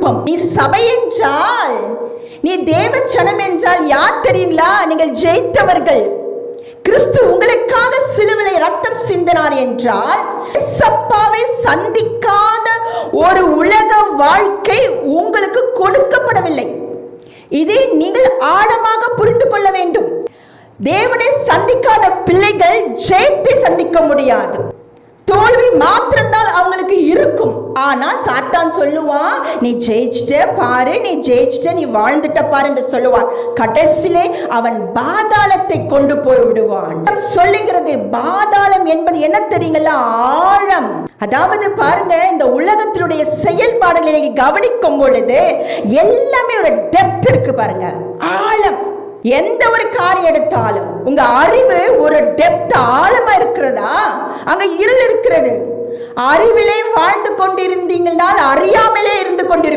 விருப்பம். நீ சபை என்றால், நீ தேவ ஜனம் என்றால் யார் தெரியுங்களா? நீங்கள் ஜெயித்தவர்கள். கிறிஸ்து உங்களுக்காக சிலுவையிலே ரத்தம் சிந்தினார் என்றால், சப்பாவை சந்திக்காத ஒரு உலக வாழ்க்கை உங்களுக்கு கொடுக்கப்படவில்லை. இதை நீங்கள் ஆழமாக புரிந்து கொள்ள வேண்டும். தேவனை சந்திக்காத பிள்ளைகள் ஜெயத்தை சந்திக்க முடியாது. தோல்வி மாத்திரம்தான் அவங்களுக்கு இருக்கும். ஆனா சாத்தான் சொல்லுவான், நீ ஜெயிச்சிட்ட பாரு, நீ ஜெயிச்சிட்ட, நீ வாழ்ந்துட்ட பாரு என்று சொல்லுவான். கடைசியிலே அவன் பாதாளத்தை கொண்டு போய் விடுவான். சொல்லுகிறது பாதாளம் என்பது என்ன தெரியுங்களா? ஆழம். அதாவது பாருங்க, இந்த உலகத்தினுடைய செயல்பாடுகளை நீங்க கவனிக்கும் பொழுது எல்லாமே ஒரு டெப்த் இருக்கு பாருங்க, ஆழம். எந்த ஒரு காரியம் எடுத்தாலும் உங்க அறிவு ஒரு டெப்த் ஆழமா இருக்கிறதா? அங்க இருள் இருக்கிறது. அறிவிலே வாழ்ந்து கொண்டிருந்தீங்கன்னால் அறியாமலே இருந்து கொண்டிருப்பீங்க.